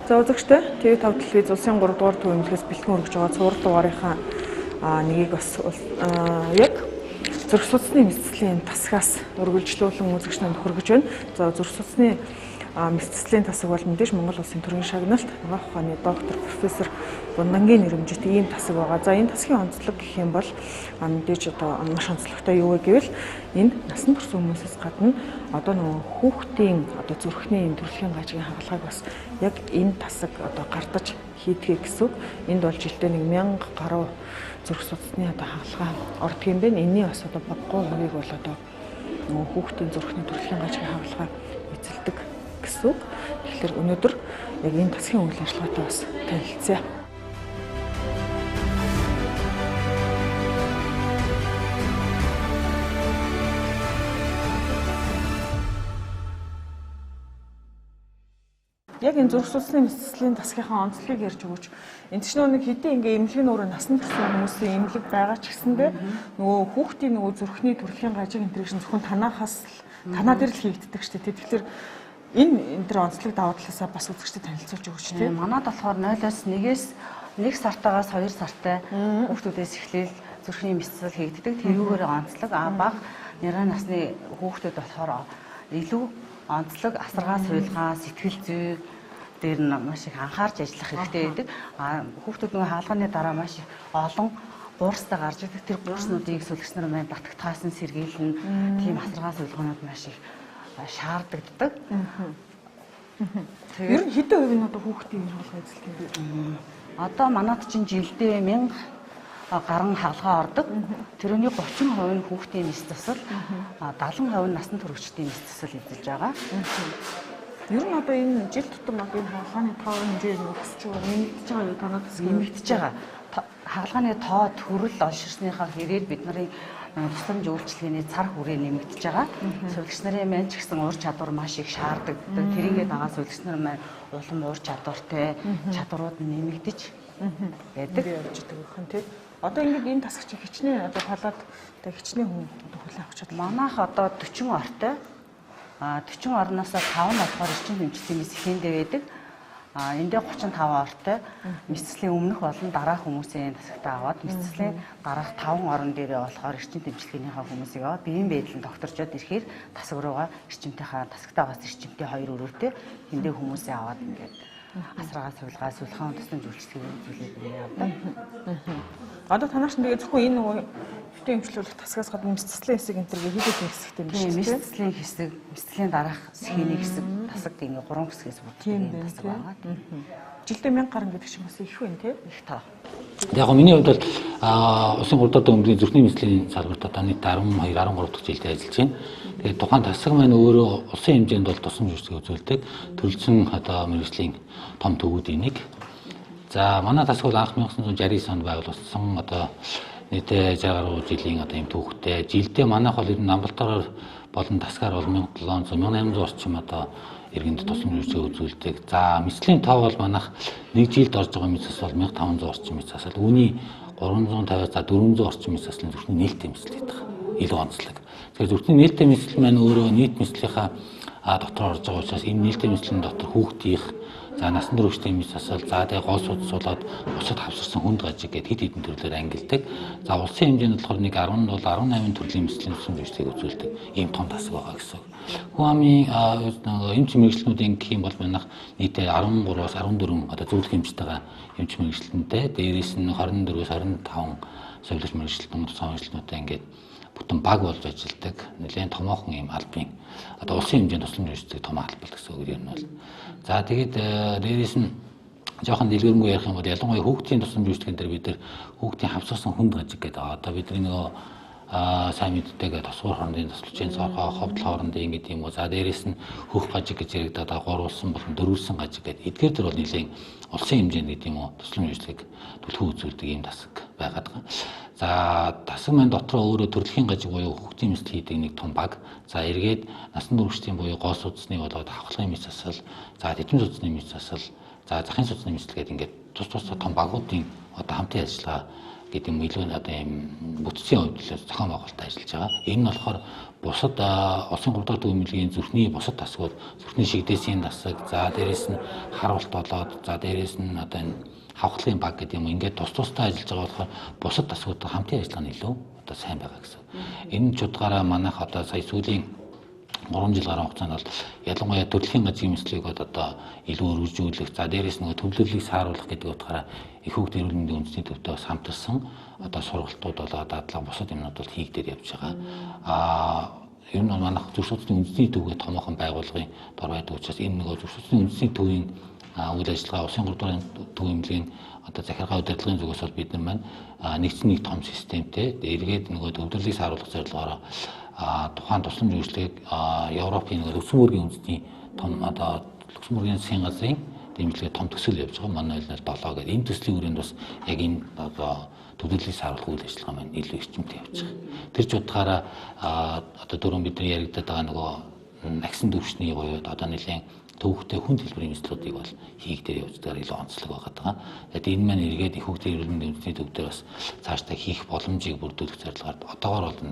За үзэгчтэй TV5 телевиз улсын 3 дугаар төв эмнэлгээс бэлтгэн өргөж байгаа цуврал дугаарынхаа нэгийг бас яг зүрх судасны мэдцлийн тасгаас өргөлжлүүлэн үзэгч нанд хүргэж байна. За зүрх судасны мэдцлийн тасаг бол мэдээж Монгол улсын төрийн шагналт агаах ухааны доктор профессор Бундангийн нэрэмжит ийм тасаг байгаа. За энэ тасгийн онцлог гэх юм бол мэдээж одоо маш онцлогтой юу вэ гэвэл энд насан турш хүмүүсээс гадна одоо нөгөө хүүхдийн одоо зүрхний төрөлхийн гажгийн хагалгааг бас яг энэ тасаг одоо гардаж хийдгээ гэсэн. Энд бол жилдээ 1000 гаруй зүрх судасны одоо хагалгаа ордог юм байна. Энэний бас одоо боггоо хувийг бол одоо нөгөө хүүхдийн зүрхний төрөлхийн гажгийн хагалгаа эзэлдэг гэсэн. Тэгэхээр өнөөдөр яг энэ тасгийн үйл ажиллагаатай бас танилцъя. Яг энэ зүрх судасны мэдцлийн тасгийнхаа онцлогийг ярьж өгөөч. Энд чинь нэг хэдийн ингээ эмнэлгийн өөрөө насан турш хүмүүсийн эмнэлэг байгаа ч гэсэндээ нөгөө хүүхдийн нөгөө зүрхний төрөлхийн гажиг интеграшн зөвхөн танахаас танаа дээр л хийгддэг шүү дээ. Тэгэхээр энэ онцлог даваа талаасаа бас үзэгчдэд танилцуулж өгөөч тийм. Манайд болохоор 0-аас 1 сартаагаас 2 сартай хүүхдүүдээс эхлээл зүрхний мэдцэл хийгддэг. Тэрүүгээр онцлог бага няраа насны хүүхдүүд болохоор илүү онцлог асаргаа суулгаа сэтгэл зүй дээр нь маш их анхаарч ажиллах хэрэгтэй байдаг. Хүүхдүүд нөгөө хаалганы дараа маш их олон гуурстай гарч ирдэг. Тэр гуурснуудыг сүлгч нар маань батгтаасан сэргийлэн тийм асаргаа суулгаанууд маш их шаарддаг. Ер нь хэдэн хувь нь одоо хүүхдийн ир болгоо эзэлдэг юм бэ? Одоо манайд чинь жилдээ 1000 гарan хаалгаа ордог. Тэрний 30% нь хүүхдийн мэс засал, 70% нь насан туршидчдын мэс засал эзэлж байгаа. Ер нь одоо энэ жил тутам одоо энэ хаалгааны тоо хэмжээ өсөж байгаа, нэмэгдэж байгаа юу танад нэмэгдэж байгаа. Хаалгааны тоо төрөл олширсныхаа хэрээр бид нарын тусламж үйлчилгээний цар хүрээ нэмэгдэж байгаа. Сувлагч нарын маань ч гэсэн ур чадвар маш их шаарддаг. Тэрийгээ дагаа сувлагч нар маань улам ур чадвартай чадварууд нэмэгдэж байдаг. Явж байгаа юм тийм. Одоо ингээд энэ тасагч хичнээн одоо талаад одоо хичнээн хүн одоо хүлээн авч чадсан. Манайх одоо 40 ортой. 40 орноос 5 нь болохоор эрчим хэмжээний мэс ихэндээ байдаг. Эндээ 35 ортой. Мэдцлийн өмнөх болон дараах хүмүүсийн тасагтаа аваад мэдцлийн дараах 5 орон дээрээ болохоор эрчим хэмжлэгийнхаа хүмүүсийг аваад биеийн байдлын докторчод ирэхээр тасаг руугаа эрчимтийнхаа тасагтаа бас эрчимтэй 2 өрөөтэй эндээ хүмүүсээ аваад ингээд асаргаа суулгаа суулгаан тусламж үйлчлэгээ зүйлээ явдаг. Одоо танаач тэгээ зөвхөн энэ нөгөө хөтөн эмчлүүлэх тасгаас гадна мэдцлийн хэсэг энэ төр хийгээд хэсэгтэй юм шиг тийм. Мэдцлийн хэсэг, мэдцлийн дараах схемийн хэсэг, тасаг ингээ 3 хэсгээс бүрддэг тасаг байгаа. Жилдээ 1000 гарan гэдэг чинь бас их байна тийм. Их таа. Яг миний хувьд бол улсын 3 дахь өмгийн зүрхний мэдцлийн салбарт одоо нийт 12 13 дахь жилдээ ажиллаж байна. Тэгээд тухайн тасаг маань өөрөө улсын хэмжээнд бол тусламж үйлчилгээ үзүүлдэг төрөлсөн одоо мэргэжлийн том төвүүдийн нэг. За манай тасаг бол анх 1969 онд байгуулсан одоо нийтээ 60 гаруй жилийн одоо юм түүхтэй. Жилдээ манайх бол ер нь амбулатороор болон тасгаар бол 1700 1800 орчим одоо иргэнд тусламж үйлчилгээ үзүүлдэг. За мэдцлийн тоо бол манайх нэг жилд орж байгаа мэдцэс бол 1500 орчим мэдцэс. Үүний 350-аас 400 орчим мэдцэслийн зүрхний нээлттэй мэдцэл гэдэг илүү онцлог. Тэгэхээр зүрхний нээлттэй мэдцэл маань өөрөө нийт мэдцлийнхаа дотор орж байгаа учраас энэ нээлттэй мэдцлийн дотор хүүхдийн за насан туршидын мэс засал, за тэгээ гол судас болоод бусад хавсарсан хүнд гажиг гэд хэд хэдэн төрлөөр ангилдаг. За улсын хэмжээнд болохоор нэг 10 бол 18 төрлийн мэслийн тусламж үйлчилгээг үзүүлдэг. Ийм том тасаг байгаа гэсэн. Хүн амын эмч мэргэжлүүдийн гэх юм бол манайх нийтээ 13-аас 14 одоо зөвлөх хэмжтэйгээ эмч мэргэжлэнтэй, дээрээс нь 24-өөс 25 сувилагч мэргэжлэлтэн тусгай мэргэжлэнүүтэй ингээд бүтэн баг болж ажилладаг. Нэлээд томоохон ийм албан одоо улсын хэмжээнд тусламж үйлчилдэг том албал гэсэн үг юм бол. За тэгээд дээрээс нь жоохон дэлгэрэнгүй ярих юм бол ялангуяа хүүхдийн тусламж үйлчилгээнд дээр бид нар хүүхдийн хавсарсан хүнд гажиг гэдэг одоо бидний нөгөө сайн мэддэг тосгоор хоорондын тасалжийн цорхоо ховдол хоорондын гэдэг юм уу. За дээрээс нь хөх гажиг гэж яригдаад гурвалсан болон дөрвөлсөн гажиг гэдэг. Эдгээр төр бол нэлээд улсын хэмжээнд гэдэг юм уу тусламж үйлчилгээг түлхүү үзүүлдэг ийм тасаг байгаад байгаа. За тасаг маань дотроо өөрөө төрөлхийн гажиг буюу хүүхдийн мэсэл хийдэг нэг том баг. За эргээд насан туршидын буюу гол судасны болоод хавхлын мэс засал, за тэтгэн судасны мэс засал, за захын судасны мэсэл гэдэг ингээд тус том багуудын одоо хамтын ажиллагаа гэдэг юм илүү одоо ийм бүтцийн хувьд л зохион байгуулалтад ажиллаж байгаа. Энэ нь болохоор бусад улсын 3 дахь төвийн эмнэлгийн зүрхний бусад тасгууд, зүрхний шигдээсийн тасаг, за дээрэс нь харуулт болоод, за дээрэс нь одоо энэ хавхлын баг гэдэг юм ингээд тусдаа ажиллаж байгаа болохоор бусад тасгуудтай хамтын ажиллагаа нь илүү одоо сайн байгаа гэсэн. Энэ ч удаараа манайх одоо сая сүүлийн 3 жил гаруй хугацаанд бол ялангуяа төрөлхийн газрын эмчилгээг одоо илүү өргөжүүлэх, за дээрээс нэг төвлөлийг сааруулах гэдэг утгаараа их хүүхдийн эрүүл мэндийн үндэсний төвтэй бас хамтарсан одоо сургалтууд болоод дадлага бусад юмнууд бол хийгдээд явж байгаа. Ер нь манайх зүрх судасны үндэсний төвгээ томоохон байгууллагын дор байдаг учраас энэ нөгөө зүрх судасны үндэсний төвийн үйл ажиллагаа улсын 3 дугаар төвийн эмнэлгийн одоо захиргаа удирдлагын зүгээс бол бид нар маань нэгдсэн нэг том системтэй эргээд нөгөө төвлөрлийг сааруулах зорилгоор тухайн тусламж үйлчлэгийг Европын нэг Люксембургийн үндэсний том одоо Люксембургийн засгийн газрын дэмжлэгээ том төсөл явж байгаа. Манай хэлнээр 7 гэдэг. Энэ төслийн хүрээнд бас яг энэ одоо төвлөрлийг сааруулах үйл ажиллагаа маань илүү эрчимтэй явж байгаа. Тэр ч утгаараа одоо дөрөв бидний яригадаад байгаа нөгөө агсан төвчний буюу одоо нэлийн төвхтэй хүн хэлбэрийн мэдлүүдийг бол хийгдээр явж байгаа илүү онцлог байгаа. Тэгээд энэ маань эргээд их хүүхдийн эрүүл мэндийн үндэсний төв дээр бас цаашдаа хийх боломжийг бүрдүүлэх зорилгоор одоогоор бол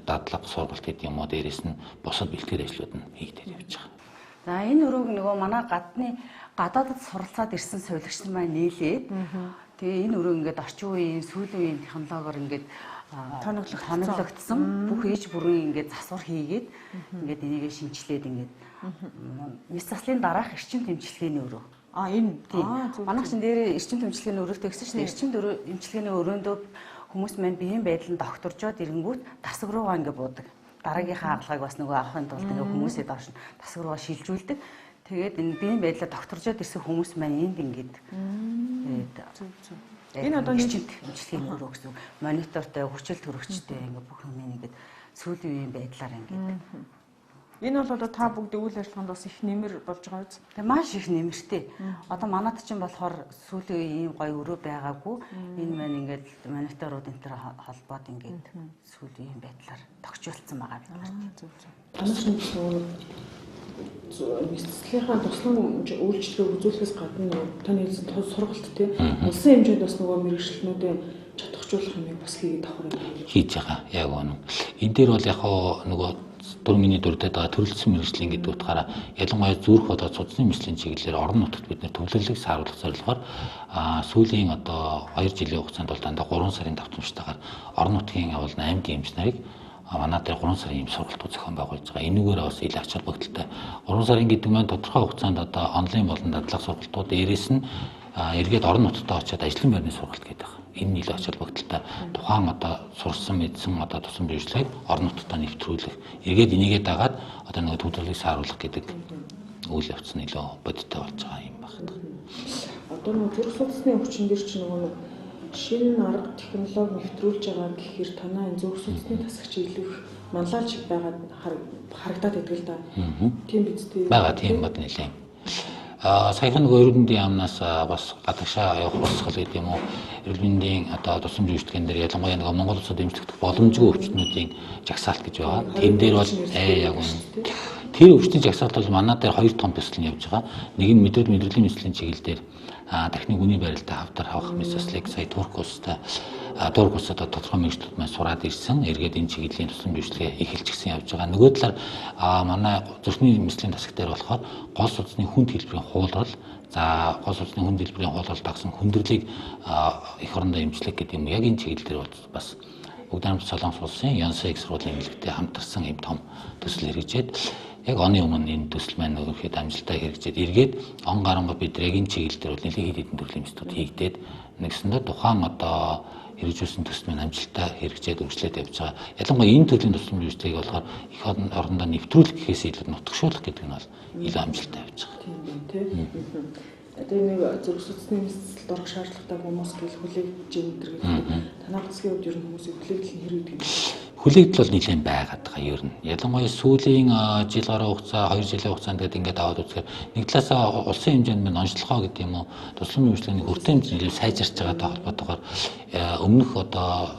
дадлага сургалт гэдэг юм уу дээрээс нь босод бэлтгэр ажлууд нь хийгдээр явж байгаа. За энэ өрөөг нөгөө манай гадаадд суралцаад ирсэн сувилагч нар маань нийлээд тэгээ энэ өрөө ингээд орчин үеийн сүүлийн үеийн технологиор ингээд тоноглогдсон бүх ээж бүрийн ингээд засвар хийгээд ингээд энийгээ шинжилээд ингээд мэс заслын дараах эрчим тэмчилгээний өрөө. Энэ тийм. Манайх чинь дээр эрчим тэмчилгээний өрөөтэй гэсэн чинь эрчим тэмчилгээний өрөөндөө хүмүүс маань биеийн байдлыг докторжоод ирэнгүүт тасаг руугаа ингээд буудаг. Дараагийнхаа аглагыг бас нөгөө авахын тулд ингээд хүмүүсээ доош нь тасаг руугаа шилжүүлдэг. Тэгээд энэ биеийн байдлаа докторжоод ирсэн хүмүүс маань энд ингээд энэ одоо эрчим тэмчилгээний өрөө гэсэн монитортой, хүчил төрөгчтэй ингээд бүх юм ингээд сүүлийн үеийн байдлаар ингээд. Энэ бол одоо та бүгд үйл ажиллагаанд бас их нэмэр болж байгаа биз? Тэгээ маш их нэмэртэй. Одоо манайд чинь болохоор сүүлийн ийм гоё өрөө байгаагүй. Энэ маань ингээд мониторууд энэ төр холбоод ингээд сүүлийн ийм байдлаар тогтчулсан байгаа бид. Танаас нэг мэдслийнхаа туслан үйлчлэгээ үзүүлэхээс гадна таны хэлсэн сургалт тийм улсын хэмжээнд бас нөгөө мэрэгчлэнүүдээ чадахжуулах юмыг бас хийгээд авах юм хийж байгаа. Яг үнэн. Энэ дээр бол яг нөгөө 4 миний дурдаад байгаа төрөлцсөн мэрэгжлийн гэдэг утгаараа ялангуяа зүрх болоод судасны мэрэгжлийн чиглэлээр орон нутагт бид нэр төвлөлийг сааруулах зорилгоор сүүлийн одоо 2 жилийн хугацаанд бол дандаа 3 сарын давтамжтайгаар орон нутгийн явуулна аймгийн эмч нарыг манай дээр 3 сарын юм сургалтууд зохион байгуулж байгаа. Энүүгээр бас ил ач холбогдолтой. 3 сарын гэдэг маань тодорхой хугацаанд одоо онлайн болон дадлага сургалтууд дээрээс нь эргээд орон нутгад очиод ажлын байрны сургалт гэдэг байна. Энэ ил ач холбогдолтой. Тухайн одоо сурсан мэдсэн одоо тусламж үйлчлэгийг орон нутгад нэвтрүүлэх. Эргээд энийгээ дагаад одоо нэг төвлөрөлийг сааруулах гэдэг үйл явц нь илүү бодиттой болж байгаа юм байна. Одоо нэг зүрх судасны өвчин дээр чинь нөгөө шинэ арга технологи нэвтрүүлж байгаа гэхээр танаа энэ зүрх судасны тасагч илүү их манлайлж байгаад харагдаад байдаг л да. Тийм биз дээ. Бага тийм бод нэлээ. Саяхан нөгөө эрүүл мэндийн яамнаас бас гадагшаа явах болсгол гэдэг юм уу эрүүл мэндийн одоо тусламж үйлчлэгэн дээр ялангуяа нөгөө Монгол улсад дэмжлэгдэх боломжгүй өвчтнүүдийн жагсаалт гэж байгаа. Тэн дээр бол яг үнэ. Тэр өвчтний жагсаалт бол манай дээр 2 том төсөл нь явж байгаа. Нэг нь мэдрэлийн мэдлэгийн чиглэлээр техник үний байралтай хавдар хавах мэсслийг сая Турк улстай тодорхой мэргэжлүүд маань сураад ирсэн. Эргээд энэ чиглэлийн тусламж үйлчлэгээ эхэлж гисэн явж байгаа. Нөгөө талаар манай зүрхний мэслийн тасаг дээр болохоор гол судасны хүнд хэлбэрийн хуулбар, за гол судасны хүнд хэлбэрийн хуулбар дагсан хүндрэлийг эх орондоо эмчлэх гэдэг юм. Яг энэ чиглэл дээр бас Бүгд хамт Солонгос улсын Янсэг сургуулийн эмнэлэгтэй хамтарсан юм том төсөл хэрэгжээд яг оны өмнө энэ төсөл маань өөрөөхөд амжилттай хэрэгжээд эргээд он гарангаа бид яг энэ чиглэлээр бол нэлээд хэдэн төрлийн мэдлүүд хийгдээд нэгсэндээ тухайн одоо хэрэгжүүлсэн төсөл маань амжилттай хэрэгжээд үргэлжлээд явж байгаа. Ялангуяа энэ төрлийн тусламж үйлчлэгийг болохоор их орондоо нэвтрүүлэх гэхээс илүү нутагшуулах гэдэг нь бол илүү амжилттай явж байгаа. Тийм. Одоо нэг зүрх судасны мэдлэлд орох шаардлагатай хүмүүс гэл хүлээгдэж өндөр гэдэг. Танай засгийн хувьд ер нь хүмүүсийг хүлээгдэл нь хэрэг гэдэг юм. Хүлээгдэл бол нэлээд байгаад байгаа ер нь. Ялангуяа сүүлийн жил гаруй хугацаа 2 жилийн хугацаанд ингээд аваад үзэхээр нэг талаасаа улсын хэмжээнд мань онцлогоо гэдэг юм уу тусламж үйлчлэгийн хүртээн хэмжээ сайжирч байгаатай холбоотойгоор өмнөх одоо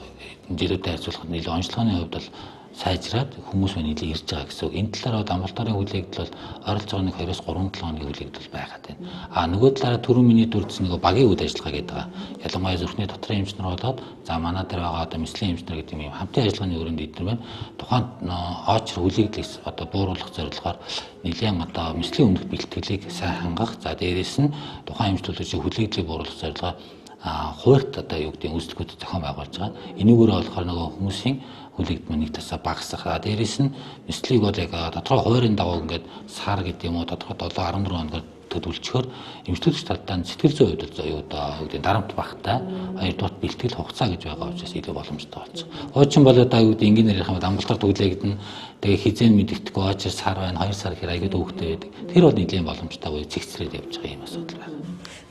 жилүүдэд харьцуулахад нэлээд онцлогооны хувьд бол сайжраад хүмүүс маань нэлээд ирж байгаа гэсэн. Энэ талаараа амлалтын хүлээгдэл бол ойролцоогоо 2-оос 3 хоногийн хүлээгдэл байгаад байна. Нөгөө талаараа түрүү миний дурдсан нэг багийн үйл ажиллагаа гэдэг байгаа. Ялангуяа зүрхний дотрын эмчнэр болоод за манай дээр байгаа одоо мэслийн эмчнэр гэдэг юм хамтын ажиллагааны өрөөнд эдгээр байна. Тухайн очр хүлээгдлээс одоо бууруулах зорилгоор нэлийн одоо мэслийн өмнөх бэлтгэлийг сайн хангах. За дээрээс нь тухайн эмчлүүлэгчийн хүлээгдлийг бууруулах зорилгоор хуурт одоо юу гэдэг үйлчлэгүүд зохион байгуулж байгаа. Энийгээрээ болохоор нөгөө хүмүүсийн хүлээгдэл нэг тасаа багасах. Дээрээс нь мэслийг бол яг тодорхой хуурийн дагуу ингээд сар гэдэг юм уу тодорхой 7-14 хоногор төдөлчхөөр эмчлүүлэгч талдаа сэтгэл зүйн хувьд юу одоо юу гэдэг дарамт багтай хоёрдугаар бэлтгэл хугацаа гэж байгаа учраас илүү боломжтой болсон. Хуучин бол одоо юу гэдэг энгийнээр ярих юм бол амбалтаар түглээгдэн тэгээ хизэн мэддэхгүй очир сар байна 2 сар хэрэг аягүй төвхтэй байдаг. Тэр бол нэлийн боломжтой буюу цэгцлээд явж байгаа юм асуудал байна.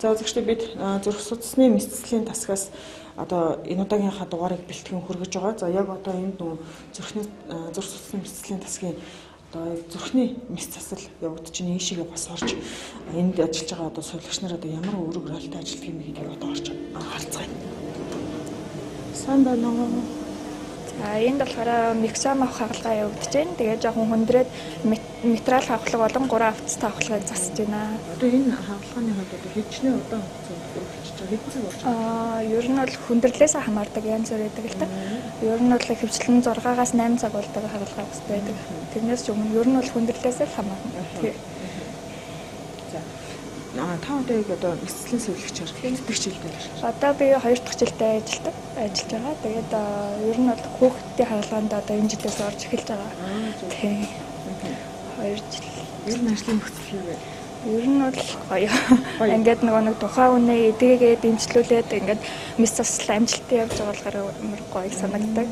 За үзэгчдээ бид зүрх судасны мэсцлийн тасгаас одоо энэ удаагийнхаа дугаарыг бэлтгэн хүргэж байгаа. За яг одоо энд нөө зүрх судасны мэсцлийн тасгийн одоо зүрхний мэс засал явагдаж байна. Ийшээгээ бас орж энд ажиллаж байгаа одоо сувилагч нар одоо ямар өөрөг ролтой ажилладаг юм бэ гэдгийг одоо орж харцгаая. Сайн байна уу? За энд болохоор миксом авах хагалгаа явагдаж байна. Тэгээд жоохон хүндрээд материал хавхлаг болон 3 автцтай хавхлагыг засаж байна. Одоо энэ хагалгааны хувьд одоо хэдчнээ удаан хугацаанд хүрчихэж байгаа хэдэн цаг болж байгаа? Ер нь бол хүндрэлээс хамаардаг янз бүр байдаг л та. Ер нь бол хөвчлэн 6-аас 8 цаг болдог хагалгаа байдаг. Тэрнээс ч өмнө ер нь бол хүндрэлээс л хамаарна. Та одоо яг одоо мэсцлийн сувилагчаар хэддэг жилдээ ажиллаж Одоо би 2 дахь жилдээ ажиллаж байгаа. Тэгээд ер нь бол хүүхдийн хагалгаанд одоо энэ жилээс орж эхэлж байгаа. Тийм. 2 жил. ер нь ажлын нөхцөл юу вэ? Ер нь бол гоё. Ингээд нэг тухайн үнэ эдгээгээд дэмжлүүлээд ингээд мэс засал амжилттай явж байгаа болохоор амар гоё санагддаг.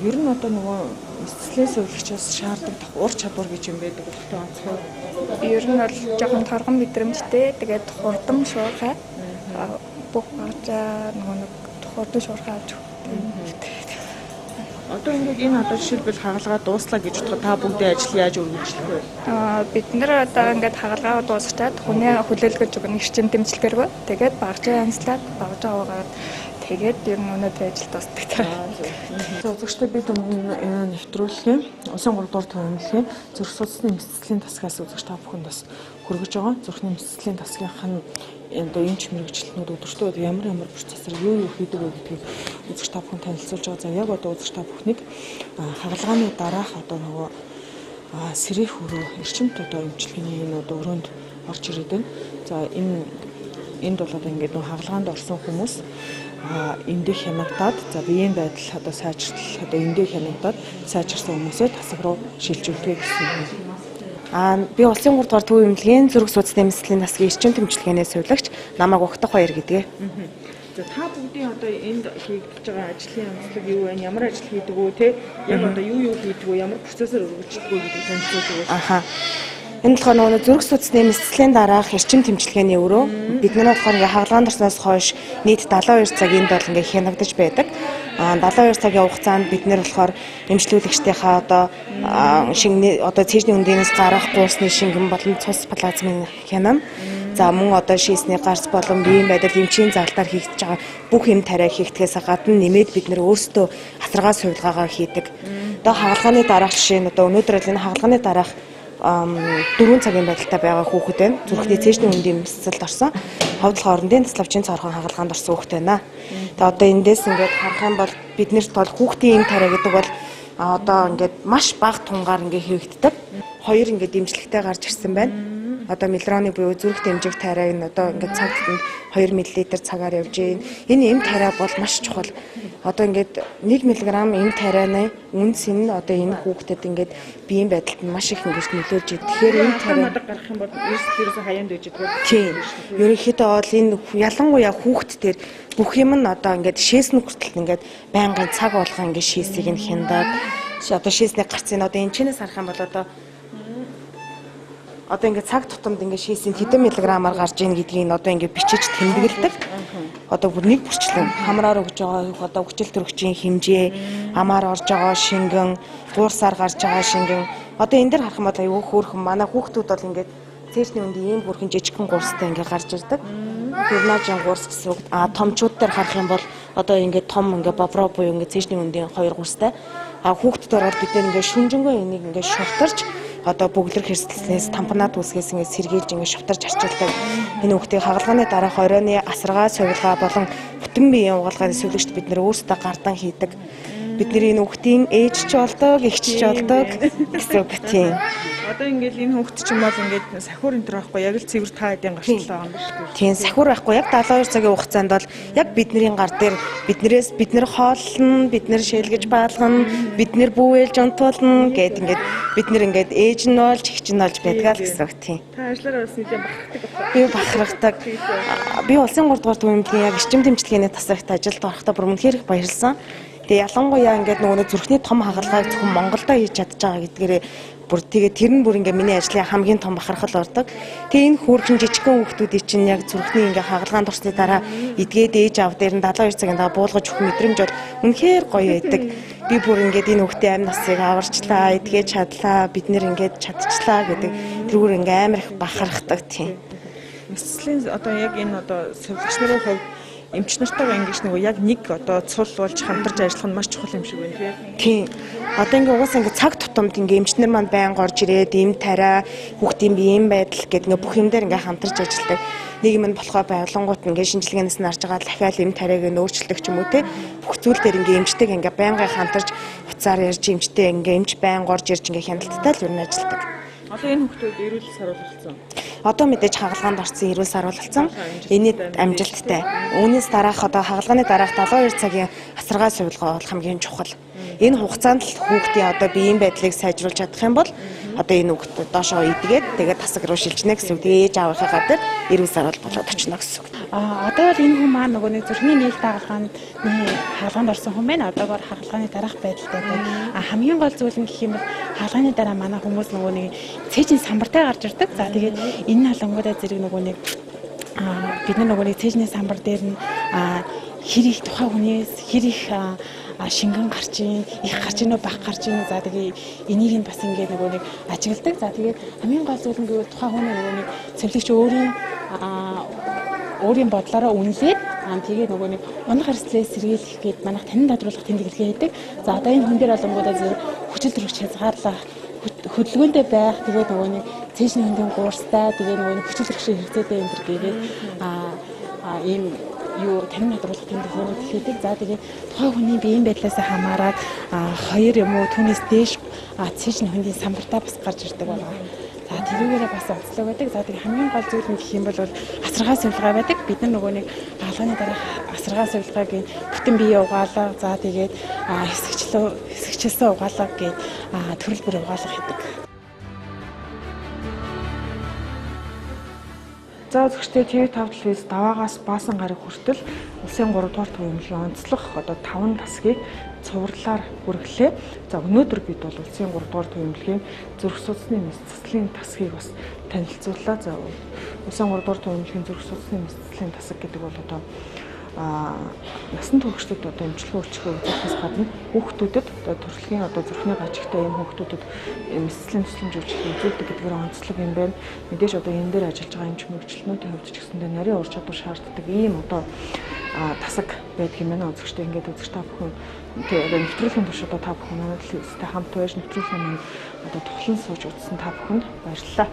Ер нь одоо нөгөө мэсцлийн сувилагчаас шаарддаг ур чадвар гэж юм байдаг гэхдээ онцгой. Ер нь бол жоохон торгон мэдрэмжтэй. Тэгээд хурдан шуурхай бүх багжаа нэг хурдан шуурхай авч өгдөг. Одоо ингээд энэ одоо жишээлбэл хагалгаа дууслаа гэж бодоход та бүгдээ ажил яаж өргөжлөх вэ? Бид нэр одоо ингээд хагалгаа дуусчаад хүний хүлээлгэж өгнө эрчим дэмжлэгээрөө тэгээд багжаа янзлаад багжаа угаад тэгээд ер нь өнөөдөр ажил дуусдаг. За үзэгчдээ бид энэ нэвтрүүлгийн усан 3 дугаар төвөмлөгийн зүрх судасны мэсцлийн тасгаас үзэгч та бүхэнд бас хүргэж байгаа. Зүрхний мэсцлийн тасгийнх нь одоо эмч мэрэгчлэнүүд өдөртөө ямар процессор юу хийдэг вэ гэдгийг үзэгч та бүхэн танилцуулж байгаа. За яг одоо үзэгч та бүхнийг хагалгааны дараах одоо нөгөө сэрэх өрөө эрчимт одоо эмчилгээний энэ одоо өрөөнд орж ирээд байна. За энд бол одоо ингээд нөгөө хагалгаанд орсон хүмүүс эндээ хянагдаад за биеийн байдал одоо сайжрал одоо эндээ хянагдаад сайжирсан хүмүүсээ тасаг руу шилжүүлдэг гэсэн юм. Би улсын 3 дугаар төвийн эмнэлгийн зүрх судасны мэсцлийн тасгийн эрчим тэмчилгээний сувилагч намайг Угтах Баяр гэдэг. За та бүгдийн одоо энд хийгдэж байгаа ажлын онцлог юу вэ? Ямар ажил хийдэг вэ? Тэ яг одоо юу хийдэг вэ? Ямар процессор өргөжлөдөг вэ гэдгийг танилцуулж өгөөч. Энэ болохоор нөгөө зүрх судасны мэсцлийн дараах эрчим тэмчилгээний өрөө бид нар болохоор ингээ хагалгаанд орсноос хойш нийт 72 цаг энд бол ингээ хянагдаж байдаг. 72 цагийн хугацаанд бид нэр болохоор эмчлүүлэгчдийнхаа одоо шинэ одоо цэжний үндээс гарах гуусны шингэн болон цус плазмын хянам. За мөн одоо шийсний гарц болон биеийн байдал эмчийн залтаар хийгдэж байгаа бүх юм тариа хийгдгээс гадна нэмээд бид нэр өөрсдөө асаргаа сувилгаагаа хийдэг. Одоо хагалгааны дараах жишээ нь одоо өнөөдөр энэ хагалгааны дараах 4 цагийн байдалтай байгаа хүүхэд байна. Зүрхний цэжний үндийн мэсцэлд орсон. Ховдлох орондын таславчийн цорхон хагалгаанд орсон хүүхэд байна. Тэгээ одоо эндээс ингээд харах юм бол биднэрт бол хүүхдийн эм тариа гэдэг бол одоо ингээд маш бага тунгаар ингээд хийгддэг. 2 ингээд дэмжлэгтэй гарч ирсэн байна. Одоо миллероны буюу зүрх дэмжих тариаг нь одоо ингээд цагт 2 мл цагаар явж байна. Энэ эм тариа бол маш чухал. Одоо ингээд 1 мг эм тарианы үнс нь одоо энэ хүүхдэд ингээд биеийн байдалд маш их ингэж нөлөөлж идэг. Тэгэхээр эм тариа гарах юм бол ерөөсөө хаяанд байж байгаа. Тийм. Ерөнхийдөө бол энэ ялангуяа хүүхд төр бүх юм нь одоо ингээд шээсэн хүртэл ингээд байнгын цаг болгоо ингээд шээсийг нь хяндаг. Одоо шээсний гарцыг одоо энэ чинээс харах юм бол одоо ингээд цаг тутамд ингээд шээсийн хэдэн миллиграмаар гарч ийн гэдгийг одоо ингээд бичиж тэмдэглэдэг. Одоо бүр нэг бүрчлэн хамраар өгж байгаа одоо хүчил төрөгчийн хэмжээ, амаар орж байгаа шингэн, гуурсаар гарч байгаа шингэн. Одоо энэ дэр харах юм бол аюу хөөрхөн манай хүүхдүүд бол ингээд цэжний үндийн ийм бүрхэн жижигхэн гуурстай ингээд гарч ирдэг. Гернажийн гурс гэсэн үг. Томчууд дээр харах юм бол одоо ингээд том ингээд бобро буюу ингээд цэжний үндийн 2 гурстай. Хүүхдэд ороод бид нэр ингээд шүнжэнгөө энийг ингээд шувтарч одоо бөглөр хэрсэлснээс тампонад үсгээс ингээд сэргийлж ингээд шувтарч арчилдаг. Энэ хүүхдийн хагалгааны дараах оройны асаргаа, сувилгаа болон бүтэн биеийн угаалгын сувилагчд бид нэр өөрсдөө гардан хийдэг. Бидний энэ хүүхдийн ээж ч болдог, эгч ч болдог гэсэн үг тийм. Одоо ингээд энэ хүүхд ч юм бол ингээд сахиур энэ төр байхгүй яг л цэвэр та хэдийн гарчлаа байгаа юм биш үү? Тийм сахиур байхгүй яг 72 цагийн хугацаанд бол яг бидний гар дээр бид нэр хооллно, бид нэр шээлгэж баалгана, бид нэр бүүвэлж унтуулна гэд ингээд бид нэр ингээд ээж нь болж эгч нь болж байдгаа л гэсэн үг тийм. Та ажлаараа бас нэлээд бахархдаг байна. Би бахархдаг. Би улсын 3 дугаар төвөмлийн яг эрчим тэмцлэгээний тасагт ажилд орохдоо бүр үнэхээр их баярлсан. Тэгээ ялангуяа ингээд нөгөө зүрхний том хагалгааг зөвхөн Монголдо хийж чадж байгаа гэдгээрээ бүр тэгээ тэр нь бүр ингээ миний ажлын хамгийн том бахархал ордог. Тэгээ энэ хүүхэн жижигхэн хүүхдүүдийн чинь яг зүрхний ингээ хагалгаанд орсны дараа эдгээд ээж аав дээр нь 72 цагийн дараа буулгаж өгөх мэдрэмж бол үнэхээр гоё байдаг. Би бүр ингээд энэ хүүхдийн амь насыг аварчлаа, эдгээд чадлаа, бид нэр ингээд чадчихлаа гэдэг тэрүүр ингээ амар их бахархдаг тийм. Мэдслийн одоо яг энэ одоо сувилагч нарын хувьд эмч нартайгаа ингэж нөгөө яг нэг одоо цул болж хамтарч ажиллах нь маш чухал юм шиг байна тийм. Одоо ингээ угаасаа ингээ цаг тутамд ингээ эмчнэр маань байнга орж ирээд эм тариа хүүхдийн биеийн байдал гэдэг ингээ бүх юм дээр ингээ хамтарч ажилладаг. Нэг юм нь болохоо байгуулангууд ингээ шинжилгээнээс нь харж байгаа дахиад эм тариаг нь өөрчилдөг ч юм уу те. Бүх зүйл дээр ингээ эмчтэй ингээ байнга хамтарч уцаар ярьж эмчтэй ингээ эмч байнга орж ирж ингээ хяналттай л юу н ажилладаг. Одоо энэ хүүхдүүд эрүүл сар болсон. Одоо мэдээж хагалгаанд орсон эрүүл сар болсон. Энэний амжилттай. Үүнээс дараах одоо хагалгааны дараах 72 цагийн асаргаа сувилгаа бол хамгийн чухал. Энэ хугацаанд л хүүхдийн одоо биеийн байдлыг сайжруулж чадах юм бол одоо энэ хүүхд доошоо идгээд тэгээд тасаг руу шилжнэ гэсэн үг. Тэгээ ээж аавынхаа гадар эрүүл сар бол болоод очно гэсэн үг. Одоо бол энэ хүн маань нөгөө нэг зүрхний нийлт хагалгаанд хаалганд орсон хүн байна. Одоогоор хагалгааны дараах байдалтай байна. Хамгийн гол зүйл нь гэх юм бол хаалганы дараа манай хүмүүс нөгөө нэг цээжийн самбартай гарч ирдэг. За тэгээд энэ халангуудаа зэрэг нөгөө нэг бид нар нөгөө нэг цээжний самбар дээр нь хэр их тухайн хүнээс хэр их шингэн гарч ийн, их гарч ийн, бага гарч ийн. За тэгээ энийг нь бас ингээд нөгөө нэг ажигладаг. За тэгээд хамгийн гол зүйл нь гэвэл тухайн хүний нөгөө нэг цэвэрлэгч өөрийн бодлороо үнэлээд тэгээ нөгөө нэг унах хэрэгслээ сэргийлэх гээд манайх танин тодруулах тэмдэг хэлгээ хийдэг. За одоо энэ хүн дээр болонгуудаа зэрэг хүчил төрөгч хязгаарлах хөдөлгөөнтэй байх тэгээд нөгөө нэг цээжний хөндийн гуурстай тэгээд нөгөө нэг хүчил төрөгчийн хэрэгцээтэй энэ төр гээд ийм юу танин тодруулах тэмдэг хийдэг. За тэгээд тухайн хүний биеийн байдлаас хамаарат 2 юм уу түүнээс дээш цээжний хөндийн самбартаа бас гарч ирдэг байна. За тэрүүгээрээ бас онцлог байдаг. За тэгээд хамгийн гол зүйл нь гэх юм бол асаргаа сувилгаа байдаг. Бид нар нөгөө нэг хаалганы дараах асаргаа сувилгааг бүтэн бие угаалга. За тэгээд хэсэгчлсэн угаалга гээд төрөл бүр угаалга хийдэг. За үзэгчдээ TV5 телевиз даваагаас баасан гараг хүртэл улсын 3 дугаар төвөмлийн онцлог одоо 5 тасгийг цувралаар хүргэлээ. За өнөөдөр бид бол улсын 3 дугаар төвөмлийн зүрх судасны мэдцэлийн тасгийг бас танилцууллаа. За улсын 3 дугаар төвөмлийн зүрх судасны мэдцэлийн тасаг гэдэг бол одоо насан туршид одоо эмчилгээ үйлчилгээ үзүүлэхээс гадна хүүхдүүдэд одоо төрөлхийн одоо зүрхний гажигтай юм хүүхдүүдэд мэдцэлийн тусламж үзүүлдэг гэдгээр онцлог юм байна. Мэдээж одоо энэ дээр ажиллаж байгаа эмч мөрөгчлөнүүдийн хувьд ч гэсэндээ нарийн ур чадвар шаарддаг ийм одоо тасаг байдаг юм байна. Үзэгчтэй ингээд үзэгч та бүхэн тэгээ нэвтрүүлгийн турш одоо та бүхэн манай телевизтэй хамт байж нэвтрүүлгийн маань одоо тухлан сууж үзсэн та бүхэнд баярлалаа.